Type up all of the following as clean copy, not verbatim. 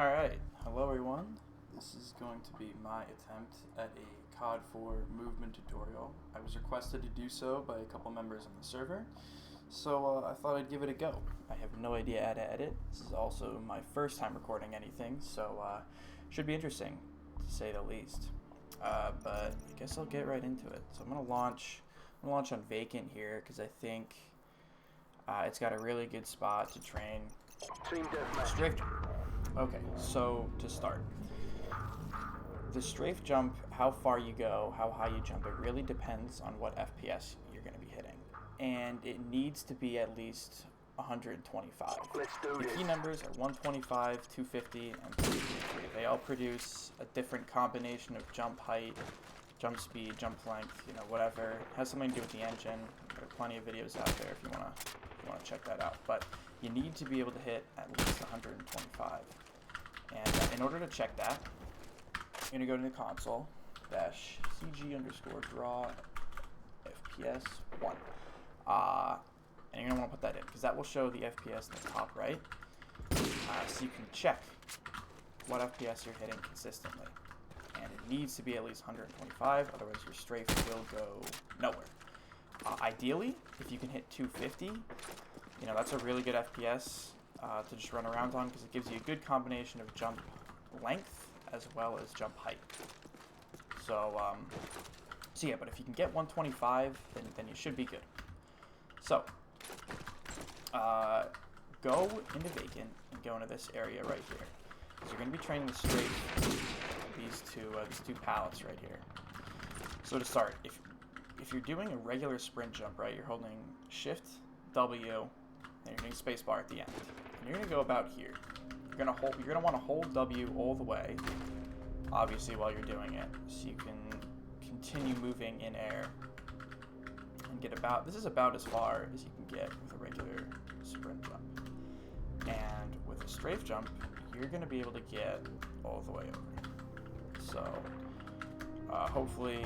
Alright, hello everyone. This is going to be my attempt at a Cod4 movement tutorial. I was requested to do so by a couple members on the server, so I thought I'd give it a go. I have no idea how to edit. This is also my first time recording anything, so should be interesting, to say the least. But I guess I'll get right into it. So I'm gonna launch on vacant here because I think it's got a really good spot to train strafe jump. Okay, so to start, the strafe jump, how far you go, how high you jump, it really depends on what FPS you're going to be hitting, and it needs to be at least 125. The key numbers are 125, 250, and 333. They all produce a different combination of jump height, jump speed, jump length, whatever. It has something to do with the engine. There are plenty of videos out there if you want to check that out. But you need to be able to hit at least 125. And in order to check that, you're going to go to the console, -cg_draw FPS 1. And you're going to want to put that in, because that will show the FPS in the top right. So you can check what FPS you're hitting consistently. And it needs to be at least 125, otherwise your strafe will go nowhere. Ideally, if you can hit 250, that's a really good FPS to just run around on, because it gives you a good combination of jump length as well as jump height. So yeah, but if you can get 125, then you should be good. So go into vacant and go into this area right here. So you're going to be training the strafe, these two pallets right here. So to start, if you're doing a regular sprint jump, right, you're holding Shift W, and you're doing spacebar at the end. And you're gonna go about here. You're gonna want to hold W all the way, obviously, while you're doing it, so you can continue moving in air and get about. This is about as far as you can get with a regular sprint jump. And with a strafe jump, you're gonna be able to get all the way over. So hopefully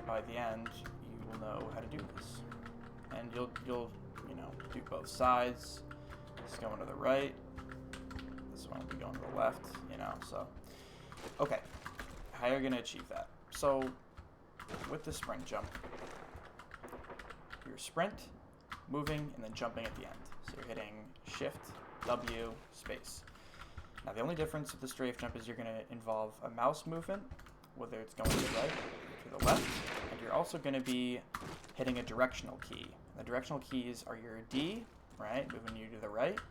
by the end you will know how to do this, and you'll do both sides. This is going to the right, this one will be going to the left, so okay, how you're going to achieve that. So with the sprint jump, you're sprint, moving, and then jumping at the end. So you're hitting Shift W space. Now the only difference with the strafe jump is you're going to involve a mouse movement, whether it's going to the right or to the left, and you're also going to be hitting a directional key. The directional keys are your D, right, moving you to the right,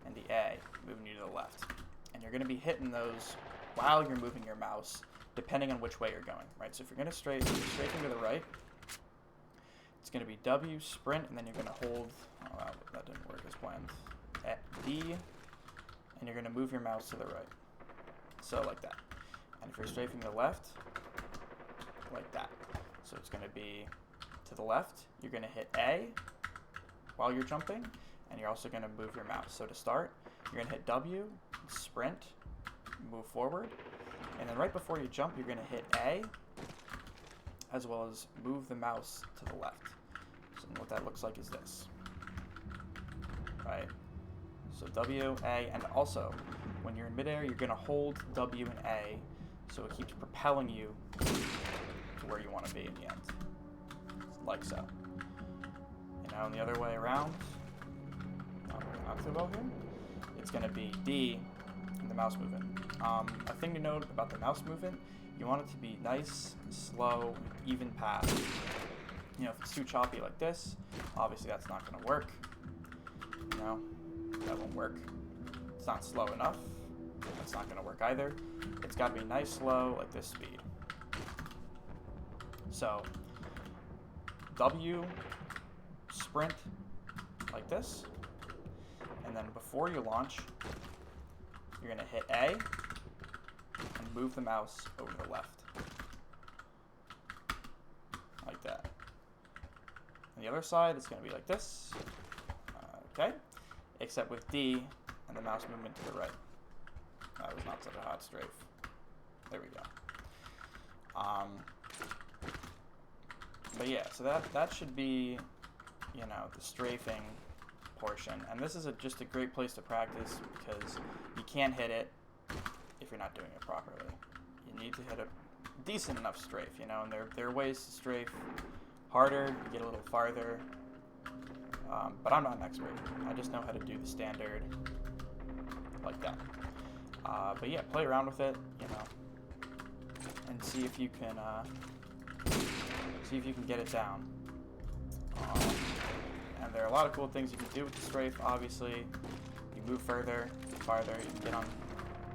and the A, moving you to the left. And you're going to be hitting those while you're moving your mouse, depending on which way you're going, right? So if you're going to strafing to the right, it's going to be W, sprint, and then you're going to hold, that didn't work as planned, at D, and you're going to move your mouse to the right. So like that. And if you're strafing to the left, like that. So it's going to be to the left, you're going to hit A while you're jumping, and you're also going to move your mouse. So to start, you're going to hit W, sprint, move forward, and then right before you jump, you're going to hit A, as well as move the mouse to the left. So what that looks like is this, right? So W, A, and also, when you're in midair, you're going to hold W and A, so it keeps propelling you to where you want to be in the end. Like so. And the other way around, not too well here, it's going to be D and the mouse movement. A thing to note about the mouse movement, you want it to be nice, slow, even path. If it's too choppy like this, obviously that's not going to work. That won't work. It's not slow enough. That's not going to work either. It's got to be nice, slow, like this speed. So W, sprint, like this, and then before you launch, you're going to hit A and move the mouse over to the left, like that. On the other side, it's going to be like this, okay, except with D and the mouse movement to the right. That was not such a hot strafe. There we go. But yeah, so that should be, the strafing portion. And this is just a great place to practice because you can't hit it if you're not doing it properly. You need to hit a decent enough strafe, you know, and there are ways to strafe harder, you get a little farther, but I'm not an expert. I just know how to do the standard like that. But yeah, play around with it, you know, and see if you can get it down. And there are a lot of cool things you can do with the strafe. Obviously, you move further, farther, you can get on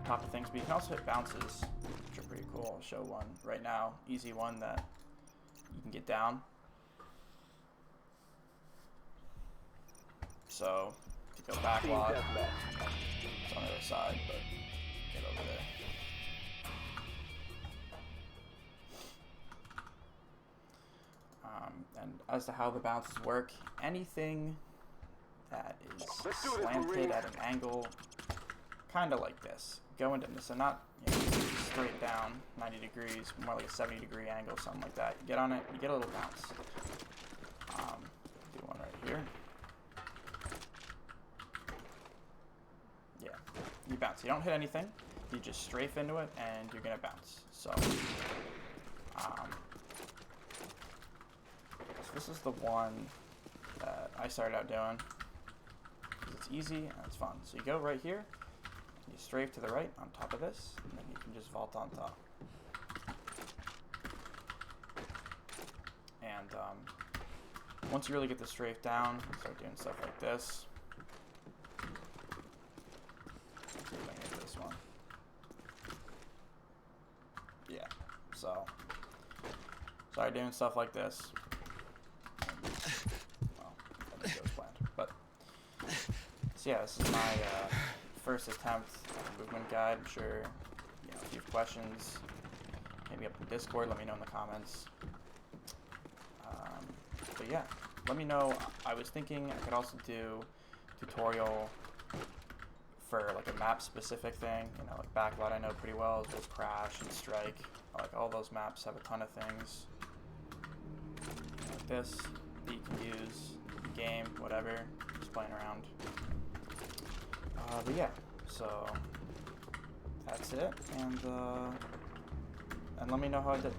top of things, but you can also hit bounces, which are pretty cool. I'll show one right now, easy one that you can get down. So if you go backlog, it's on the other side, but get over there. And as to how the bounces work, anything that is slanted at an angle, kind of like this, go into this, and not, you know, straight down 90 degrees, more like a 70-degree angle, something like that. You get on it, you get a little bounce. Do one right here. Yeah, you bounce. You don't hit anything. You just strafe into it, and you're gonna bounce. So this is the one that I started out doing because it's easy and it's fun. So you go right here, you strafe to the right on top of this, and then you can just vault on top. And once you really get the strafe down, start doing stuff like this. Let's see if I can get this one. Yeah, so start doing stuff like this. Well, that didn't go as planned. But so yeah, this is my first attempt at a movement guide. I'm sure, you know, if you have questions, hit me up in Discord. Let me know in the comments. But yeah, let me know. I was thinking I could also do tutorial for like a map specific thing. You know, like Backlot I know pretty well, as well as Crash and Strike. Like all those maps have a ton of things like this that you can use in game, whatever, just playing around. But yeah, so that's it, and let me know how I did.